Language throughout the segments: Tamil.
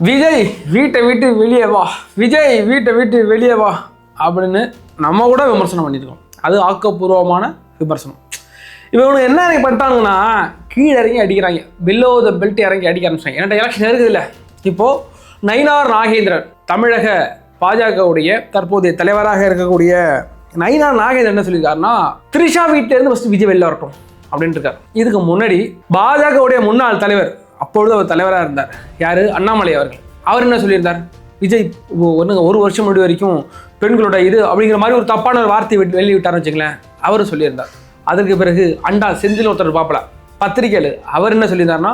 விஜய் வீட்டை விட்டு வெளியே வா, விஜய் வீட்டை விட்டு வெளியே வா அப்படின்னு நம்ம கூட விமர்சனம் பண்ணியிருக்கோம். அது ஆக்கப்பூர்வமான விமர்சனம். இவங்க என்ன பண்ணிட்டாங்கன்னா கீழே இறங்கி அடிக்கிறாங்க, பில்லோ த பெல்ட் இறங்கி அடிக்க ஆரம்பிச்சாங்க. ஏன்னா எலெக்ஷன் இருக்குது இல்லை. இப்போது நயினார் நாகேந்திரன் தமிழக பாஜகவுடைய தற்போதைய தலைவராக இருக்கக்கூடிய நயினார் நாகேந்திரன் என்ன சொல்லியிருக்காருன்னா, த்ரிஷா வீட்டிலேருந்து ஃபஸ்ட்டு விஜய் வெளில வரட்டும் அப்படின்ட்டு இருக்காரு. இதுக்கு முன்னாடி பாஜகவுடைய முன்னாள் தலைவர், அப்பொழுது அவர் தலைவராக இருந்தார், யார், அண்ணாமலை அவர்கள். அவர் என்ன சொல்லியிருந்தார், விஜய் ஒரு வருஷம் முன்னாடி வரைக்கும் பெண்களோட இது அப்படிங்கிற மாதிரி ஒரு தப்பான ஒரு வார்த்தை வெளியிட்டார்னு வச்சுங்களேன், அவர் சொல்லியிருந்தார். அதற்கு பிறகு அண்டா செந்தில் ஒருத்தர் பார்ப்பல பத்திரிகையில் அவர் என்ன சொல்லியிருந்தாருன்னா,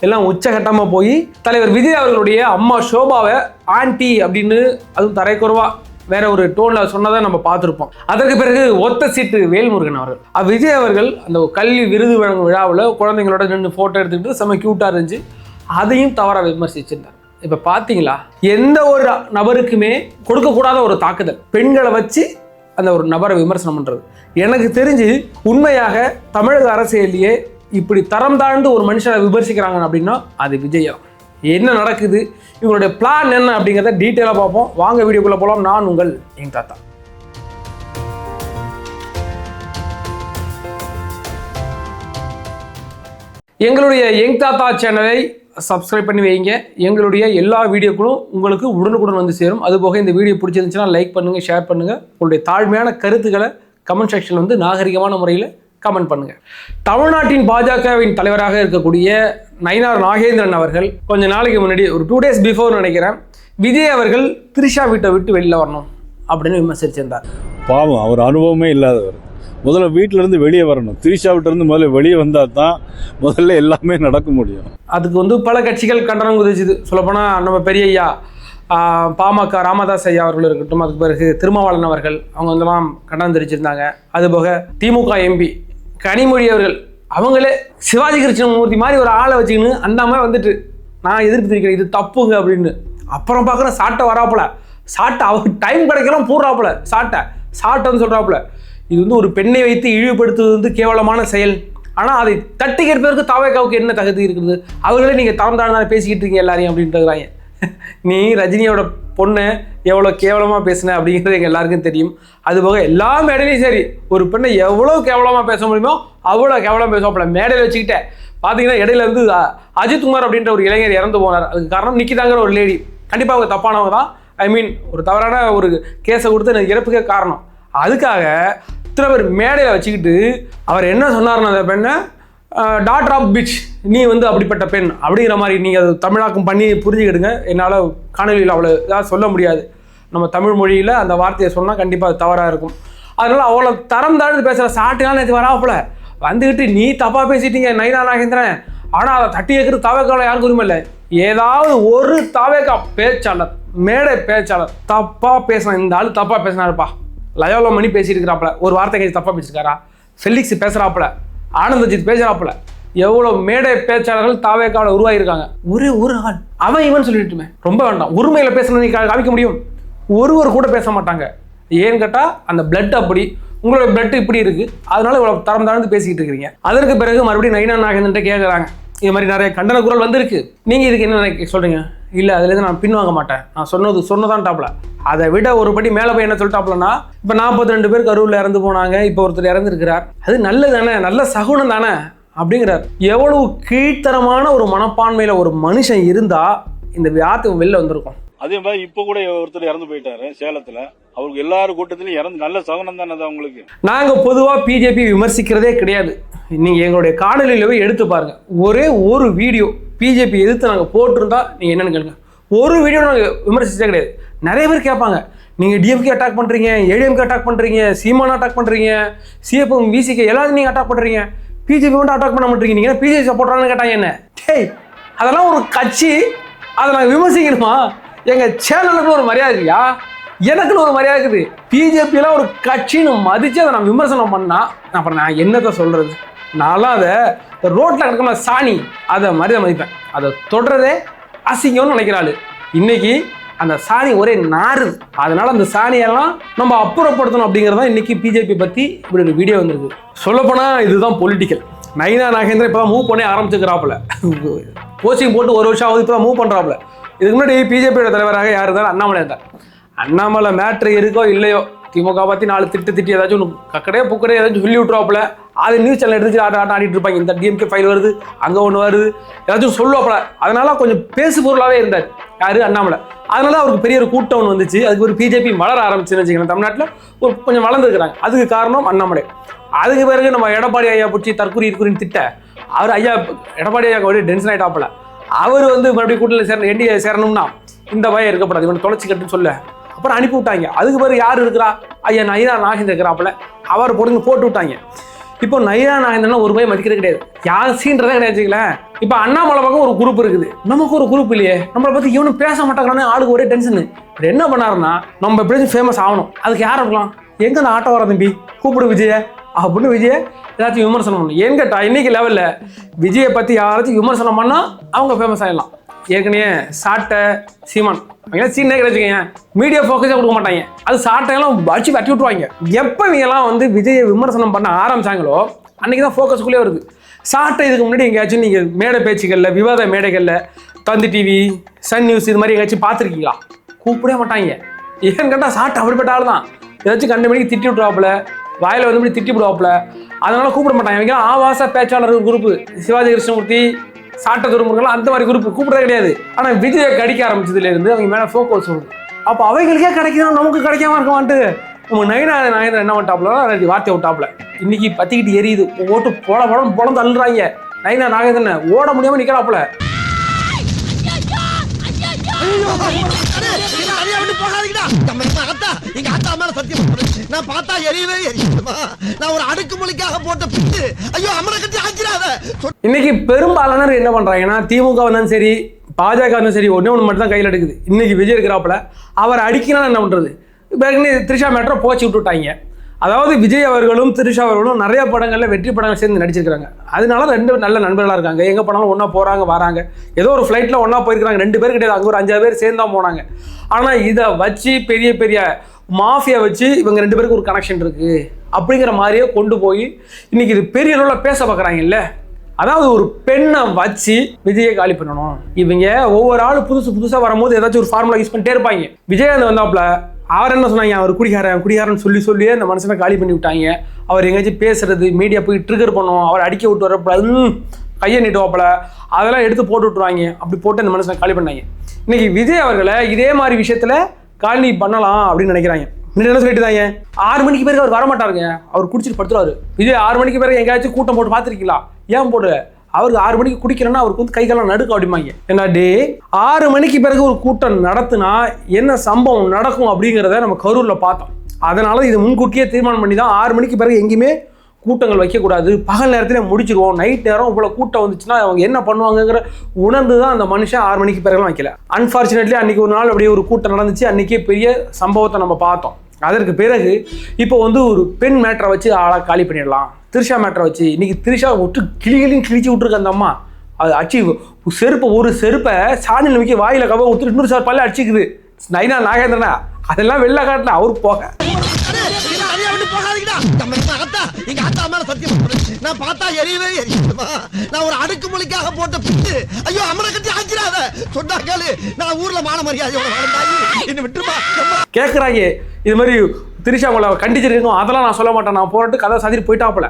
எல்லாம் உச்சகட்டமாக போய் தலைவர் விஜய் அவர்களுடைய அம்மா சோபாவை ஆன்டி அப்படின்னு அதுவும் தரைக்குறவா வேற ஒரு டோனில் சொன்னதை நம்ம பார்த்துருப்போம். அதற்கு பிறகு ஒத்த சீட்டு வேல்முருகன் அவர்கள், விஜய் அவர்கள் அந்த கல்வி விருது வழங்கும் விழாவில் குழந்தைங்களோட நின்று ஃபோட்டோ எடுத்துக்கிட்டு செம்ம க்யூட்டாக இருந்துச்சு, அதையும் தவறாக விமர்சிச்சிருந்தார். இப்போ பார்த்தீங்களா, எந்த ஒரு நபருக்குமே கொடுக்கக்கூடாத ஒரு தாக்குதல், பெண்களை வச்சு அந்த ஒரு நபரை விமர்சனம் பண்ணுறது. எனக்கு தெரிஞ்சு உண்மையாக தமிழக அரசியலையே இப்படி தரம் தாழ்ந்து ஒரு மனுஷனை விமர்சிக்கிறாங்க அப்படின்னா அது விஜயா. என்ன நடக்குது, இவங்களுடைய பிளான் என்ன அப்படிங்கிறத டீட்டெயிலாக பார்ப்போம். வாங்க வீடியோக்குள்ளே போகலாம். நான் உங்கள் எங் தாத்தா. எங்களுடைய எங் தாத்தா சேனலை சப்ஸ்கிரைப் பண்ணி வைங்க. எங்களுடைய எல்லா வீடியோக்களும் உங்களுக்கு உடனுக்குடன் வந்து சேரும். அதுபோக இந்த வீடியோ பிடிச்சிருந்துச்சுன்னா லைக் பண்ணுங்கள், ஷேர் பண்ணுங்கள். உங்களுடைய தாழ்மையான கருத்துக்களை கமெண்ட் செக்ஷன் வந்து நாகரிகமான முறையில் கமெண்ட் பண்ணுங்கள். தமிழ்நாட்டின் பாஜகவின் தலைவராக இருக்கக்கூடிய நயினார் நாகேந்திரன் அவர்கள் கொஞ்ச நாளைக்கு முன்னாடி ஒரு 2 days பிஃபோர் நினைக்கிறேன், விஜய் அவர்கள் த்ரிஷா வீட்டை விட்டு வெளியில் வரணும் அப்படின்னு விமர்சிச்சிருந்தார். பாவம், அவர் அனுபவமே இல்லாதவர். முதல்ல வீட்டிலேருந்து வெளியே வரணும். த்ரிஷா வீட்டிலேருந்து முதல்ல வெளியே வந்தால் தான் முதல்ல எல்லாமே நடக்க முடியும். அதுக்கு வந்து பல கட்சிகள் கண்டனம் குதிச்சுது. சொல்லப்போனால் நம்ம பெரிய ஐயா பாமக ராமதாஸ் ஐயா அவர்கள் இருக்கட்டும், அதுக்கு பிறகு திருமாவளவன் அவர்கள், அவங்க வந்துலாம் கண்டனம் தெரிவிச்சிருந்தாங்க. அதுபோக திமுக எம்பி கனிமொழி அவர்கள், அவங்களே சிவாஜி கிருஷ்ணமூர்த்தி மாதிரி ஒரு ஆளை வச்சுக்கின்னு அந்த மாதிரி வந்துட்டு நான் எதிர்ப்பு தெரிவிக்கிறேன், இது தப்புங்க அப்படின்னு. அப்புறம் பார்க்குறேன் சாட்டை வராப்புல, சாட்டை அவருக்கு டைம் கிடைக்கலாம் பூர்றாப்புல, சாட்டைன்னு சொல்கிறாப்புல. இது வந்து ஒரு பெண்ணை வைத்து இழிவுபடுத்துவது வந்து கேவலமான செயல். ஆனால் அதை தட்டி கேட்பதற்கு தாவேக்காவுக்கு என்ன தகுதி இருக்குது? அவர்களே நீங்கள் தரம் தாழ்ந்தாலும் பேசிக்கிட்டு இருக்கீங்க எல்லாரையும் அப்படின்ட்டுறாங்க. நீ ரஜினியோட பொண்ணு எவ்வளோ கேவலமாக பேசின அப்படிங்கிறது எங்கள் எல்லாருக்கும் தெரியும். அதுபோக எல்லா மேடையிலையும் சரி, ஒரு பெண்ணை எவ்வளோ கேவலமாக பேச முடியுமோ அவ்வளோ கேவலமாக பேசுவாப்புல. மேடையில் வச்சுக்கிட்டே பார்த்தீங்கன்னா இடையில வந்து அஜித் குமார் அப்படின்ற ஒரு இளைஞர் இறந்து போனார். அதுக்கு காரணம் நிக்கிதாங்கிற ஒரு லேடி. கண்டிப்பாக அவங்க தப்பானவங்க தான். ஒரு தவறான ஒரு கேஸை கொடுத்து எனக்கு இறப்புக்கே காரணம். அதுக்காக இத்தனை பேர் மேடையில் வச்சுக்கிட்டு அவர் என்ன சொன்னார்னா, அந்த பெண்ணை டாட்டர் ஆஃப் பிச், நீ வந்து அப்படிப்பட்ட பெண் அப்படிங்கிற மாதிரி நீங்கள் அது தமிழாக்கம் பண்ணி புரிஞ்சுக்கிடுங்க. என்னால் காணொலியில் அவ்வளோ இதாக சொல்ல முடியாது. நம்ம தமிழ் மொழியில் அந்த வார்த்தையை சொன்னால் கண்டிப்பாக அது தவறாக இருக்கும். அதனால் அவ்வளோ தரம் தாழ்ந்து பேசுகிற சாட்டுலாம் நேற்று வராப்புல வந்துக்கிட்டு நீ தப்பாக பேசிட்டீங்க நயினார் நாகேந்திரன், ஆனால் அதை தட்டி வைக்கிறது தாவேக்காவில் யாருக்கும் உரிமை இல்லை. ஏதாவது ஒரு தாவேக்கா பேச்சாளர், மேடை பேச்சாளர் தப்பாக பேசினா, இந்த ஆள் தப்பாக பேசினாருப்பா, லயோலா மணி பேசிட்டு இருக்கிறாப்புல, ஒரு வார்த்தை கழிச்சு தப்பாக பேசியிருக்காரா, ஃபெலிக்ஸ் பேசுகிறாப்புல, ஆனந்தஜித் பேசுகிறாப்புல, எவ்வளோ மேடை பேச்சாளர்கள் தாவேக்காவில் உருவாகியிருக்காங்க. ஒரு ஆள் அவன் இவன் சொல்லிட்டுமே ரொம்ப வேண்டாம். உரிமையில் பேசணும் காமிக்க முடியும், ஒருவர் கூட பேச மாட்டாங்க. ஏன்னு கேட்டால் அந்த பிளட் அப்படி, உங்களோட பிளட் இப்படி இருக்குது, அதனால இவ்வளோ தரம் தாழ்ந்து பேசிக்கிட்டு இருக்கிறீங்க. அதற்கு பிறகு மறுபடியும் நயினார் நாகேந்திரன் கேட்குறாங்க, இது மாதிரி நிறைய கண்டன குரல் வந்திருக்கு, நீங்கள் இதுக்கு என்ன சொல்கிறீங்க? இல்லை, அதுலேருந்து நான் பின்வாங்க மாட்டேன், நான் சொன்னதான் டாப்ல. அதை விட ஒரு படி மேலே போய் என்ன சொல்லிட்டாப்லன்னா, இப்போ 42 பேர் கரூரில் இறந்து போனாங்க, இப்போ ஒருத்தர் இறந்துருக்கிறார், அது நல்லது தானே, நல்ல சகுனம் தானே அப்படிங்கிறார். எவ்வளவு கீழ்த்தரமான ஒரு மனப்பான்மையில் ஒரு மனுஷன் இருந்தால் இந்த வார்த்தை வெளில வந்திருக்கும். அதே மாதிரி இப்போ கூட ஒருத்தர் இறந்து போயிட்டாரு சேலத்தில். அவருக்கு எல்லாரும் கூட்டத்திலையும் இறந்து நல்ல சகுனம் தானே அது அவங்களுக்கு. நாங்கள் பொதுவாக பிஜேபி விமர்சிக்கிறதே கிடையாது. நீங்கள் எங்களுடைய காணொலியில் போய் எடுத்து பாருங்கள். ஒரே ஒரு வீடியோ பிஜேபி எதிர்த்து நாங்கள் போட்டிருந்தா நீங்கள் என்னென்னு கேளுங்க. ஒரு வீடியோ நாங்கள் விமர்சிச்சே கிடையாது. நிறைய பேர் கேட்பாங்க, நீங்கள் டிஎம்கே அட்டாக் பண்ணுறீங்க, ஏடிஎம்கே அட்டாக் பண்ணுறீங்க, சீமானா அட்டாக் பண்ணுறீங்க, சிஎஃப்எம் விசிகே எல்லாத்தையும் நீங்கள் அட்டாக் பண்ணுறீங்க, பிஜேபி மட்டும் அட்டாக் பண்ண மாட்டேறீங்க, நீங்கள் பிஜேபி சப்போர்ட்டானு கேட்டாங்க. என்ன டேய், அதெல்லாம் ஒரு கட்சி, அதை நாங்கள் விமர்சிக்கணுமா? எங்கள் சேனலுக்கு ஒரு மரியாதை இல்லையா? எனக்குன்னு ஒரு மரியாதை இருக்குது. பிஜேபியெலாம் ஒரு கட்சின்னு மதித்து அதை நான் விமர்சனம் பண்ணால் அப்புறம் நான் என்னத்தை சொல்கிறது? நான்லாம் அதை ரோட்டில் கிடக்கணும் சாணி, அதை மாதிரி தான் மதிப்பேன். அதை தொடரதே அசிங்கம்னு நினைக்கிறாள். இன்னைக்கு அந்த சாணி ஒரே நாறு, அதனால அந்த சாணியெல்லாம் நம்ம அப்புறப்படுத்தணும் அப்படிங்கிறதான் இன்னைக்கு பிஜேபி பற்றி இப்படி ஒரு வீடியோ வந்திருக்கு. சொல்லப்போனால் இதுதான் பொலிட்டிக்கல். நயினார் நாகேந்திரன் இப்போ தான் மூவ் பண்ணி ஆரம்பிச்சுக்கிறாப்புல. கோச்சிங் போட்டு ஒரு வருஷம் ஆகுது, இப்போ தான் மூவ் பண்ணுறாப்புல. இதுக்கு முன்னாடி பிஜேபியோட தலைவராக யார் இருந்தாலும் அண்ணாமலை இருந்தார். அண்ணாமலை மேட்ரு இருக்கோ இல்லையோ, திமுக பற்றி 4 திட்டி ஏதாச்சும் ஒன்று கக்கடே புக்கடே ஏதாச்சும் சொல்லி விட்டுருவாப்புல. அது நியூஸ் சேனல் எடுத்து ஆடிட்டு இருப்பாங்க. இந்த டிஎம்கே ஃபைல் வருது, அங்கே ஒன்று வருது, ஏதாச்சும் சொல்லுவாப்புல. அதனால கொஞ்சம் பேசு பொருளாகவே இருந்தார் யாரு, அண்ணாமலை. அதனால அவருக்கு பெரிய ஒரு கூட்டம் ஒன்று வந்துச்சு. அதுக்கு ஒரு பிஜேபி வளர ஆரம்பிச்சுன்னு வச்சுக்கணும். தமிழ்நாட்டில் ஒரு கொஞ்சம் வளர்ந்துருக்கிறாங்க. அதுக்கு காரணம் அண்ணாமலை. அதுக்கு பிறகு நம்ம எடப்பாடி ஐயா பிடிச்சி தற்கொலை இருக்குன்னு திட்ட அவர் ஐயா எடப்பாடி ஐயா ஒரு டென்ஷன் ஆகிட்டாப்புல. அவர் மறுபடியும் கூட்டத்தில் என்டிஏ சேரணும்னா இந்த பயம் இருக்கப்படாது, இவன் தொலைச்சி கட்டுன்னு சொல்ல அப்புறம் அனுப்பி விட்டாங்க. அதுக்கு பிறகு யார் இருக்கிறா, ஐயா நயினா நாகேந்திரன் இருக்கிறாப்புல, அவர் போட்டு விட்டாங்க. இப்போ நயினா நாகேந்திரன் ஒரு பயம் மதிக்கிறது கிடையாது, யார் சீன்றதே கிடையாதுங்களேன். இப்போ அண்ணாமலை பக்கம் ஒரு குரூப் இருக்குது, நமக்கு ஒரு குரூப் இல்லையே, நம்மளை பற்றி இவனும் பேச மாட்டாங்கன்னு ஆளுக்கு ஒரே டென்ஷனு. அவர் என்ன பண்ணாருன்னா, நம்ம எப்படியாச்சும் ஃபேமஸ் ஆகணும், அதுக்கு யார் இருக்கலாம், எங்கே அந்த ஆட்டோ வர தம்பி கூப்பிடு விஜய அப்படின்னு விஜயை எல்லாத்தையும் விமர்சனம் பண்ணணும். ஏன்னு கேட்டா இன்னைக்கு லெவலில் விஜயை பற்றி யாராச்சும் விமர்சனம் பண்ணால் அவங்க ஃபேமஸ் ஆகிடலாம். ஏற்கனவே சாட்டை சீமான் சீனே கிடைச்சிக்கங்க, மீடியா ஃபோக்கஸே கொடுக்க மாட்டாங்க. அது சாட்டையெல்லாம் வச்சு வட்டி விட்டுருவாங்க. எப்போ இவங்கெல்லாம் விஜயை விமர்சனம் பண்ண ஆரம்பிச்சாங்களோ அன்றைக்கி தான் ஃபோக்கஸ்குள்ளே வருது. சாட்டை இதுக்கு முன்னாடி எங்கேயாச்சும் நீங்கள் மேடை பேச்சுகளில், விவாத மேடைகளில், தந்தி டிவி, சன் நியூஸ் இது மாதிரி எங்கேயாச்சும் பார்த்துருக்கீங்களா? கூப்பிடவே மாட்டாங்க. ஏன்னு கேட்டால் சாட்டை அப்படிப்பட்ட ஆள் தான். ஏதாச்சும் கண்டு மணிக்கு திட்டி விட்டுருவாப்புல, வாயில் வந்து திட்டி விடுவாப்புல. அதனால கூப்பிட மாட்டாங்க. இவங்க ஆபாச பேச்சாளர் குரூப்பு, சிவாஜி கிருஷ்ணமூர்த்தி, சாட்டை துறைமுகங்கள்லாம் அந்த மாதிரி குரூப் கூப்பிடவே கிடையாது. ஆனால் விஜயை கடிக்க ஆரம்பிச்சதுலேருந்து அவங்க மேலே ஃபோக்கஸ் வருது. அப்போ அவைகளுக்கே கிடைக்கணும், நமக்கு கிடைக்காம இருக்கமான்ட்டு நம்ம நயினா நாகேந்திரன் என்ன பண்ணிட்டாப்புல, வார்த்தையை விட்டாப்புல. இன்னைக்கு பத்திக்கிட்டு எரியுது, ஓட்டு பொழந்து தள்ளுறாங்க. நயினா நாகேந்திரன் ஓட முடியாமல் நிற்கிறாப்புல. நான் பார்த்தா எரியவே எரியுமா, நான் ஒரு அடுக்குமொழிக்காக போட்ட பிட்டு, ஐயோ அம்மனை கட்டி ஆக்கிறாத. இன்னைக்கு பெரும்பாலானவர் என்ன பண்றாங்கன்னா, திமுக வந்தாலும் சரி, பாஜக வந்தாலும் சரி, ஒண்ணே ஒன்று மட்டும் தான் கையில் எடுக்குது. இன்னைக்கு விஜய் இருக்கிறாப்புல, அவர் அடிக்கணும் என்ன பண்றது? திரிஷா மேட்டரை போச்சு விட்டுட்டாங்க. அதாவது விஜய் அவர்களும் திரிஷா அவர்களும் நிறைய படங்களில் வெற்றி படங்கள் சேர்ந்து நடிச்சிருக்கிறாங்க. அதனால 2 நல்ல நண்பர்களாக இருக்காங்க. எங்கே போனாலும் ஒன்றா போகிறாங்க வராங்க. ஏதோ ஒரு ஃப்ளைட்டில் ஒன்றா போயிருக்கிறாங்க. 2 பேர் கிடையாது, அங்கே ஒரு 5 பேர் சேர்ந்து தான் போனாங்க. ஆனால் இதை வச்சு பெரிய பெரிய மாஃபியா வச்சு இவங்க 2 பேருக்கு ஒரு கனெக்ஷன் இருக்குது அப்படிங்கிற மாதிரியே கொண்டு போய் இன்னைக்கு இது பெரிய அளவில் பேச பார்க்குறாங்கல்ல. அதாவது ஒரு பெண்ணை வச்சு விஜயை காலி பண்ணணும். இவங்க ஒவ்வொரு ஆள் புதுசாக வரும்போது ஏதாச்சும் ஒரு ஃபார்முலா யூஸ் பண்ணிட்டே இருப்பாங்க. விஜயகாந்த் வந்தாப்புல அவர் என்ன சொன்னாங்க, அவர் குடிகாரன் சொல்லியே அந்த மனுஷனை காலி பண்ணி விட்டாங்க. அவர் எங்கேயாச்சும் பேசுறது, மீடியா போய் ட்ரிகர் பண்ணுவோம், அவர் அடிக்க விட்டு வரப்போ கையை நீட்டுவாப்புல, அதெல்லாம் எடுத்து போட்டு விட்டுருவாங்க. அப்படி போட்டு அந்த மனுஷனை காலி பண்ணாங்க. இன்னைக்கு விஜய் அவர்களை இதே மாதிரி விஷயத்துல காலி பண்ணலாம் அப்படின்னு நினைக்கிறாங்க. என்ன சொல்லிட்டு தாங்க, 6 மணிக்கு பிறகு அவர் வரமாட்டாருங்க, அவர் குடிச்சிட்டு படுத்துருவாரு. விஜய் 6 மணிக்கு பிறகு எங்கேயாச்சும் கூட்டம் போட்டு பார்த்துருக்கீங்களா? ஏன் போடு, அவருக்கு 6 மணிக்கு குடிக்கிறேன்னா அவருக்கு கை காலம் நடுக்க அப்படிமாங்க. ஏன்னா 6 மணிக்கு பிறகு ஒரு கூட்டம் நடத்துனா என்ன சம்பவம் நடக்கும் அப்படிங்கிறத நம்ம கரூர்ல பார்த்தோம். அதனால இது முன்கூட்டியே தீர்மானம் பண்ணி தான் 6 மணிக்கு பிறகு எங்கேயுமே கூட்டங்கள் வைக்கக்கூடாது, பகல் நேரத்தில் முடிச்சிருவோம், நைட் நேரம் இவ்வளோ கூட்டம் வந்துச்சுன்னா அவங்க என்ன பண்ணுவாங்கங்கிற உணர்ந்து தான் அந்த மனுஷன் 6 மணிக்கு பிறகுலாம் வைக்கல. அன்ஃபார்ச்சுனேட்லி அன்றைக்கி ஒரு நாள் அப்படியே ஒரு கூட்டம் நடந்துச்சு. அன்றைக்கே பெரிய சம்பவத்தை நம்ம பார்த்தோம். அதற்கு பிறகு இப்போ ஒரு பெண் மேட்டரை வச்சு ஆளாக காலி பண்ணிடலாம். திரிஷா மேட்டரை வச்சு இன்னைக்கு திரிஷா விட்டு கிழிச்சு விட்டுருக்கு அந்த அம்மா. அது அடிச்சு ஒரு செருப்பை சாணியில் வைக்க வாயில கவ விட்டு இன்னொரு சார் பல்ல அடிச்சுக்குது. நயினா நாகேந்திரனா அதெல்லாம் வெளில காட்டின அவருக்கு போக. நான் பார்த்தா எரியவே எரியுமா, நான் ஒரு அடுக்குமொழிக்காக போட்ட பிட்டு, ஐயோ அம்மனை கட்டி ஆக்கிறாத சொன்னாக்காலே நான் ஊர்ல மான மரியாதையோட வாழ்ந்தாயி என்ன விட்டுருமா கேட்குறாங்க. இது மாதிரி திரிஷா உங்களை கண்டிச்சிருக்கோம், அதெல்லாம் நான் சொல்ல மாட்டேன், நான் போராட்டு கதை சாதிட்டு போயிட்டாப்புல.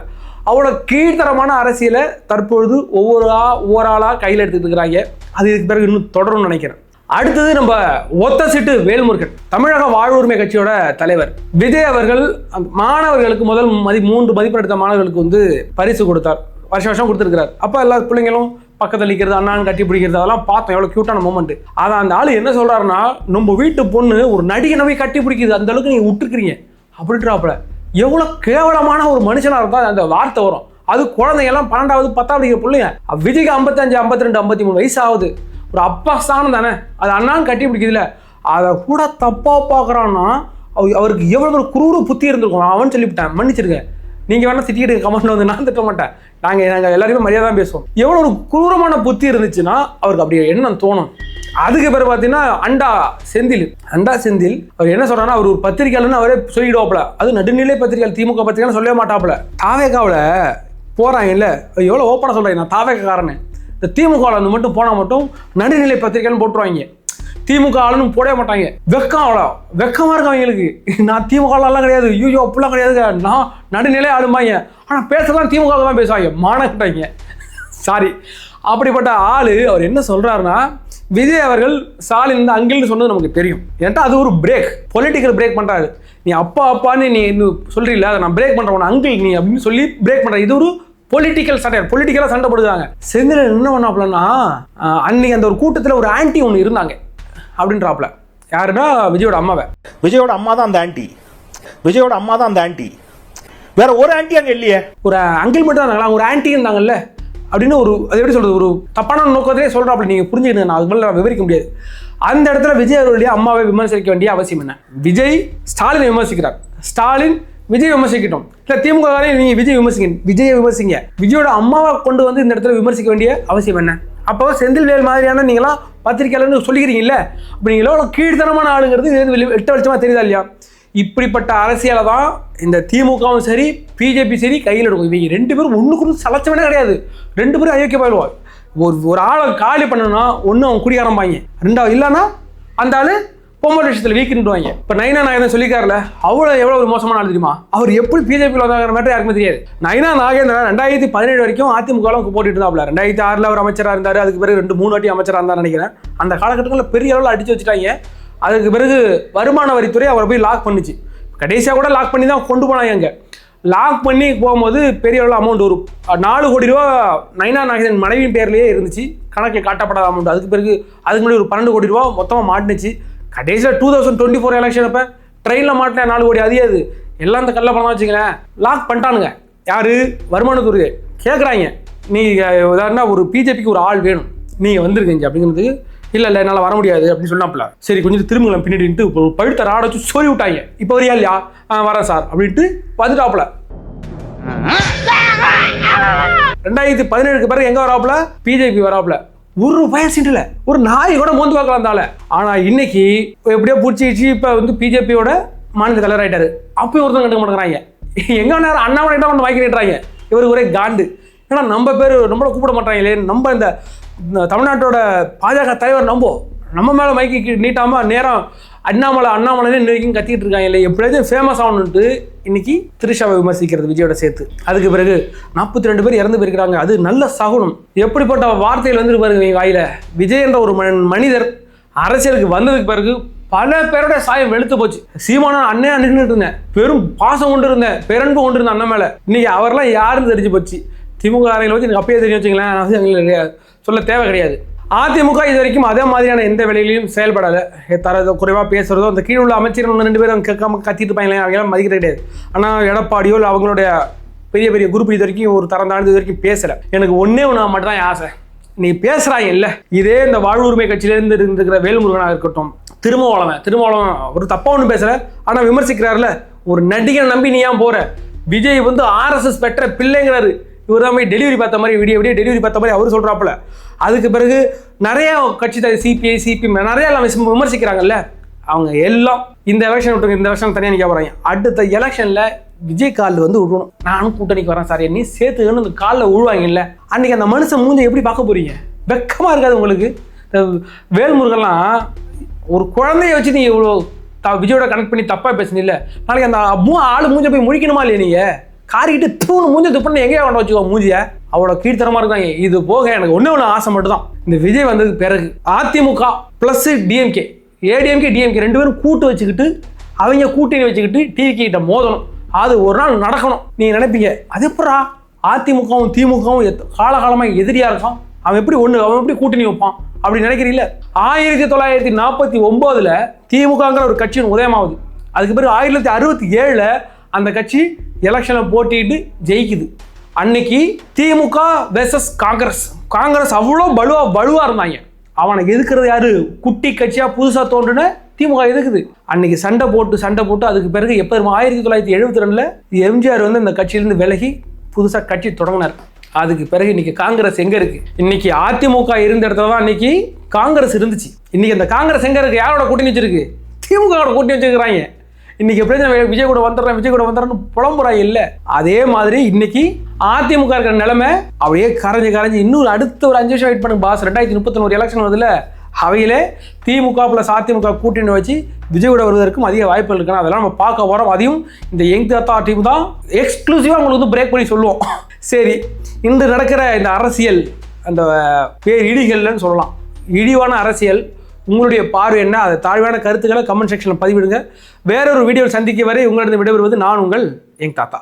அவ்வளோ கீழ்த்தரமான அரசியலை தற்பொழுது ஒவ்வொரு ஆளாக கையில் எடுத்துட்டு இருக்கிறாங்க. அது இதுக்கு பிறகு இன்னும் தொடரும்னு நினைக்கிறேன். அடுத்தது நம்ம ஒத்த சீட்டு வேல்முருகன், தமிழக வாழ்வுரிமை கட்சியோட தலைவர். விஜய் அவர்கள் மாணவர்களுக்கு முதல் 3 மதிப்பெண் எடுத்த மாணவர்களுக்கு பரிசு கொடுத்தார். வருஷம் கொடுத்துருக்கிறார். அப்போ எல்லா பிள்ளைங்களும் பக்கத்தில் நிற்கிறது, அண்ணான்னு கட்டி பிடிக்கிறது, அதெல்லாம் பார்த்தோம். எவ்வளோ க்யூட்டான மூமெண்ட். அதை அந்த ஆள் என்ன சொல்கிறாருன்னா, நம்ம வீட்டு பொண்ணு ஒரு நடிகனவே கட்டி பிடிக்குது, அந்த அளவுக்கு நீங்கள் விட்டுருக்கிறீங்க அப்படின்றாப்புல. எவ்வளோ கேவலமான ஒரு மனுஷனாக இருந்தால் அந்த வார்த்தை வரும். அது குழந்தைங்கெல்லாம் 12வது 10வது படிக்கிற பிள்ளைங்க. விஜய்க்கு 55, 52, 53 வயசு ஆகுது. ஒரு அப்பா ஸ்தானம் தானே, அது அண்ணான்னு கட்டி பிடிக்குதுல, அதை கூட தப்பாக பார்க்குறான்னா அவருக்கு எவ்வளோ ஒரு குரூர புத்தி இருந்திருக்கும். அவன் சொல்லிவிட்டேன், மன்னிச்சிருக்கேன். நீங்கள் வேணால் திட்டிக்கிட்டு கமெண்ட்ல நான் திட்ட மாட்டேன். நாங்கள் எல்லாருமே மரியாதை தான் பேசுவோம். எவ்வளோ ஒரு குரூரமான புத்தி இருந்துச்சுன்னா அவருக்கு அப்படி எண்ணம் தோணும். அதுக்கு பிறகு பார்த்தீங்கன்னா அண்டா செந்தில் அவர் என்ன சொல்றாருன்னா, அவர் ஒரு பத்திரிகையாளர்னு அவரே சொல்லிடுவாப்புல. அது நடுநிலை பத்திரிகையாளர், திமுக பத்திரிகைன்னு சொல்லவே மாட்டாப்புல. தாவேக்காவில் போகிறாங்க இல்லை, எவ்வளோ ஓப்பனாக சொல்கிறேன், நான் தாவேக்காரன்னு. இந்த திமுக வந்து மட்டும் போனால் மட்டும் நடுநிலை பத்திரிக்கைன்னு போட்டுருவாங்க. திமுக ஆளுன்னு போடவே மாட்டாங்க. வெக்கம் அவ்வளோ வெக்கமாக இருக்கும் அவங்களுக்கு. நான் திமுக ஆளெல்லாம் கிடையாது, ஐயோ அப்படிலாம் கிடையாதுங்க, நான் நடுநிலை ஆளுமாங்க. ஆனால் பேசலாம் திமுக தான் பேசுவாங்க, மானக்கிட்டாங்க. சாரி, அப்படிப்பட்ட ஆள் அவர் என்ன சொல்கிறாருன்னா, விஜய் அவர்கள் ஸ்டாலின் இந்த அங்கிள்னு சொன்னது நமக்கு தெரியும். ஏன்ட்டா அது ஒரு பிரேக், பொலிட்டிக்கல் பிரேக் பண்ணுறாரு. நீ அப்பான்னு நீ இன்னும் சொல்கிறீங்களா, அதை நான் பிரேக் பண்ணுறேன் அங்கிள் நீ அப்படின்னு சொல்லி பிரேக் பண்ணுறேன். இது ஒரு பொலிட்டிக்கல் சண்டை, பொலிட்டிக்கலாக சண்டை போடுறாங்க. செந்தில் என்ன பண்ணாப்லன்னா, அன்னைக்கு அந்த ஒரு கூட்டத்தில் ஒரு ஆன்டி ஒன்று இருந்தாங்க அப்படின்றாப்ல. யாருன்னா விஜயோட அம்மாவை. விஜயோட அம்மா தான் அந்த ஆன்டி, விஜயோட அம்மா தான் அந்த ஆன்டி, வேற ஒரு ஆன்டி அங்கே இல்லையே. ஒரு அங்கிள் மட்டும் இருந்தாங்களா, ஒரு ஆன்டி இருந்தாங்கல்ல அப்படின்னு ஒரு, அது எப்படி சொல்றது, ஒரு தப்பான நோக்கத்திலே சொல்றாப்ல. நீங்கள் புரிஞ்சுக்கணும், நான் அதுக்கு மேலே விவரிக்க முடியாது. அந்த இடத்துல விஜய் அவர்களுடைய அம்மாவை விமர்சிக்க வேண்டிய அவசியம் என்ன? விஜய் ஸ்டாலினை விமர்சிக்கிறார், ஸ்டாலின் விஜய் விமர்சிக்கட்டும். இல்லை திமுக நீங்கள் விஜய் விஜயை விமர்சிங்க. விஜயோட அம்மாவை கொண்டு வந்து இந்த இடத்துல விமர்சிக்க வேண்டிய அவசியம் என்ன? அப்போ செந்தில்வேல் மாதிரியான நீங்களாம் பத்திரிக்கையாளர்னு சொல்லிக்கிறீங்கல்ல, அப்போ நீங்களோட கீழ்த்தனமான ஆளுங்கிறது எட்ட வெளிச்சமாக தெரியுதா இல்லையா? இப்படிப்பட்ட அரசியலை தான் இந்த திமுகவும் சரி பிஜேபி சரி கையில் எடுக்கும். இவங்க ரெண்டு பேரும் ஒன்றுக்கு சலச்சவனே கிடையாது, ரெண்டு பேரும் அயோக்கிய போயிடுவார். ஒரு ஆளை காலி பண்ணணும்னா ஒன்று அவன் குடியாரம்பாங்க, ரெண்டாவது இல்லைன்னா அந்த ஆள் பொம்பளை விஷயத்தில் வீக்குன்னுவாங்க. இப்போ நைனா நாகேந்திரன் சொல்லிக்காருல, அவ்வளோ எவ்வளோ ஒரு மோசமான ஆள் தெரியுமா? அவர் எப்படி பிஜேபியில் வந்தாங்கிற மாதிரி யாருக்குமே தெரியாது. நைனா நாகேந்திரன் 2017 வரைக்கும் அதிமுகலாம் போட்டுட்டு இருந்தாப்ல. 2006 அவர் அமைச்சராக இருந்தார், அதுக்கு பிறகு 2-3 வாட்டி அமைச்சராக இருந்தார் நினைக்கிறேன். அந்த காலகட்டங்களில் பெரிய அளவில் அடித்து வச்சுட்டாங்க. அதுக்கு பிறகு வருமான வரித்துறை அவரை போய் லாக் பண்ணிச்சு. கடைசியாக கூட லாக் பண்ணி தான் கொண்டு போனாங்க. அங்கே லாக் பண்ணி போகும்போது பெரிய அளவில் அமௌண்ட் ஒரு 4 கோடி ரூபா நைனா நாகேந்திரன் மனைவியின் பேர்லேயே இருந்துச்சு, கணக்கில் காட்டப்படாத அமௌண்ட். அதுக்கு முன்னாடி ஒரு 12 கோடி ரூபா மொத்தமாக மாட்டினுச்சு. கடைசியில் 2024 எலெக்ஷன் அப்போ ட்ரெயினில் மாட்டின 4 கோடி அது எல்லாம் இந்த கல்ல பணம் தான் வச்சுங்களேன். லாக் பண்ணிட்டானுங்க. யார்? வருமானத்துறை கேட்குறாங்க, நீங்கள் உதாரணம் ஒரு பிஜேபிக்கு ஒரு ஆள் வேணும், நீங்கள் வந்துருக்கீங்க அப்படிங்கிறதுக்கு. இல்லை என்னால் வர முடியாது அப்படின்னு சொன்னாப்ல. சரி கொஞ்சம் திரும்பலாம் பின்னாடின்ட்டு பழுத்த ராட வச்சு சொல்லி விட்டாங்க. இப்போ வரையா இல்லையா? வரேன் சார் அப்படின்ட்டு வந்துட்டாப்புல. 2017 பிறகு எங்கே வராப்புல? பிஜேபி வராப்புல. ஒரு பயசிட்டுல ஒரு நாய் கூட மோந்து பார்க்கலாம் இருந்தால. ஆனால் இன்னைக்கு எப்படியோ பிடிச்சி இப்போ வந்து பிஜேபியோட மாநில தலைவர் ஆகிட்டாரு. அப்பயும் ஒருத்தவங்க கண்டுக்க மாட்டேங்கிறாங்க. எங்கே நேரம் அண்ணாமலை தான் கொண்டு வாங்கிட்டுறாங்க. இவருக்கு ஒரே காண்டு. ஏன்னா நம்ம பேர் நம்மளை கூப்பிட மாட்டாங்களே. நம்ம இந்த தமிழ்நாட்டோட பாஜக தலைவர் நம்ம மேலே மைக்கு நீட்டாமல் நேரம் அண்ணாமலை இன்னைக்கும் கத்திக்கிட்டு இருக்காங்க இல்லை, எப்படியாவது ஃபேமஸ் ஆகணுன்ட்டு இன்னைக்கு திரிஷாவை விமர்சிக்கிறது விஜயோட சேர்த்து. அதுக்கு பிறகு 42 பேர் இறந்து போயிருக்கிறாங்க. அது நல்ல சகுனம். எப்படிப்பட்ட வார்த்தைகள் வந்து பாருங்க வாயில. விஜய் என்ற ஒரு மனிதர் அரசியலுக்கு வந்ததுக்கு பிறகு பல பேரோட சாயம் வெளுத்து போச்சு. சீமானா அண்ணன் இருந்தேன், பெரும் பாசம் கொண்டு இருந்தேன், பேரன்பு கொண்டு இருந்தேன் அண்ணன் மேலே. இன்னைக்கு அவரெல்லாம் யாருன்னு தெரிஞ்சு போச்சு. திமுக அறையில் வச்சு எனக்கு அப்பயே தெரியும் வச்சுங்களேன், எங்களுக்கு சொல்ல தேவை கிடையாது. அதிமுக இது வரைக்கும் அதே மாதிரியான எந்த வேலைகளையும் செயல்படாத, தரதோ குறைவாக பேசுகிறதோ, அந்த கீழே உள்ள அமைச்சர்கள் 1-2 பேரும் கேட்காம கத்திட்டு இருப்பாங்களே, அவங்களாம் மதிக்கிறது கிடையாது. ஆனால் எடப்பாடியோ இல்லை அவங்களுடைய பெரிய குரூப் இது வரைக்கும் ஒரு தரம் தாழ்ந்து இது வரைக்கும் பேசலை. எனக்கு ஒன்றே மட்டும் தான் ஆசை, நீ பேசுகிறாங்க இல்லை, இதே இந்த வாழ்வு உரிமை கட்சியிலேருந்து இருந்துக்கிற வேல்முருகனாக இருக்கட்டும், திருமாவளவன் ஒரு தப்பாக ஒன்றும் பேசலை, ஆனால் விமர்சிக்கிறாருல, ஒரு நடிகை நம்பி நீ ஏன் போகிற? விஜய் வந்து RSS பெற்ற பிள்ளைங்கிறாரு. இவர் தான் போய் டெலிவரி பார்த்த மாதிரி விடிய டெலிவரி பார்த்த மாதிரி அவர் சொல்கிறாப்புல. அதுக்கு பிறகு நிறைய கட்சி சிபிஐ சிபிஎம் நிறைய எல்லாம் விமர்சிக்கிறாங்கல்ல, அவங்க எல்லாம் இந்த எலெக்ஷன் விட்டுருங்க, இந்த எலெக்ஷன் தனியாக நிற்க போகிறாங்க. அடுத்த எலெக்ஷனில் விஜய் காலில் வந்து விடுவோம், நானும் கூட்டணிக்கு வரேன் சார், நீ சேர்த்துக்கன்னு அந்த காலில் விழுவாங்கல்ல. அன்றைக்கி அந்த மனுஷன் மூஞ்சை எப்படி பார்க்க போகிறீங்க? வெக்கமாக இருக்காது உங்களுக்கு? வேல்முருகெல்லாம் ஒரு குழந்தைய வச்சு நீ இவ்வளோ விஜயோட கனெக்ட் பண்ணி தப்பாக பேசுனீல்ல, நாளைக்கு அந்த ஆள் மூஞ்சை போய் முடிக்கணுமா இல்லையா? நீங்கள் காரிக்கிட்டு தூணு மூஞ்ச துப்புன்னு எங்கேயா கொண்டு வச்சுக்கோ மூஞ்சிய, அவ்வளோ கீழ்த்தரமாக இருக்காங்க. இது போக எனக்கு ஒன்று ஆசை மட்டும் தான், இந்த விஜய் வந்ததுக்கு பிறகு அதிமுக ப்ளஸ் டிஎம்கே ஏடிஎம்கே ரெண்டு பேரும் கூட்டு வச்சுக்கிட்டு அவங்க கூட்டணி வச்சுக்கிட்டு டிவி கிட்ட மோதணும். அது ஒரு நாள் நடக்கணும். நீங்கள் நினைப்பீங்க அது எப்படா அதிமுகவும் திமுகவும் காலகாலமாக எதிரியாக இருக்கான், அவன் எப்படி கூட்டணி வைப்பான் அப்படி நினைக்கிறீங்கள? 1949 திமுகங்கிற ஒரு கட்சியின் உதயமாகுது. அதுக்கு பிறகு 1967 அந்த கட்சி எலெக்ஷனில் போட்டிட்டு ஜெயிக்குது. அன்னைக்கு திமுக வெர்சஸ் காங்கிரஸ் அவ்வளோ பலுவாக இருந்தாங்க. அவனை எதுக்குறது யாரு? குட்டி கட்சியாக புதுசாக தோன்றுன திமுக எதுக்குது. அன்னைக்கு சண்டை போட்டு அதுக்கு பிறகு எப்போ 1972 எம்ஜிஆர் வந்து இந்த கட்சியிலேருந்து விலகி புதுசாக கட்சி தொடங்கினார். அதுக்கு பிறகு இன்னைக்கு காங்கிரஸ் எங்கே இருக்கு? இன்னைக்கு அதிமுக இருந்த இடத்துல தான் இன்னைக்கு காங்கிரஸ் இருந்துச்சு. இன்னைக்கு அந்த காங்கிரஸ் எங்கே இருக்கு? யாரோட கூட்டணி வச்சிருக்கு? திமுகவோட கூட்டணி வச்சிருக்கிறாங்க. இன்னைக்கு எப்படி விஜய் கூட வந்துடுறேன்னு புலம்புறாங்க இல்லை? அதே மாதிரி இன்னைக்கு அதிமுக இருக்கிற நிலைமை அப்படியே கரைஞ்சு இன்னொரு அடுத்த ஒரு 5 வருஷம் வெயிட் பண்ணுங்க பாஸ். 2031 எலெக்ஷன் வருதுல, அவையிலே திமுக ப்ளஸ் அதிமுக கூட்டணி வச்சு விஜயோட வருவதற்கும் அதிக வாய்ப்புகள் இருக்குன்னு அதெல்லாம் நம்ம பார்க்க போகிறோம். அதையும் இந்த யங் தாத்தா டீம் தான் எக்ஸ்க்ளூசிவாக உங்களுக்கு வந்து பிரேக் பண்ணி சொல்லுவோம். சரி, இன்று நடக்கிற இந்த அரசியல் அந்த பேர் இடிகள்னு சொல்லலாம், இழிவான அரசியல் உங்களுடைய பார்வை என்ன? அது தாழ்வான கருத்துக்களை கமெண்ட் செக்ஷனில் பதிவிடுங்க. வேறொரு வீடியோவில் சந்திக்க வரை உங்களிடம் விடைபெறுவது நான் உங்கள் யங் தாத்தா.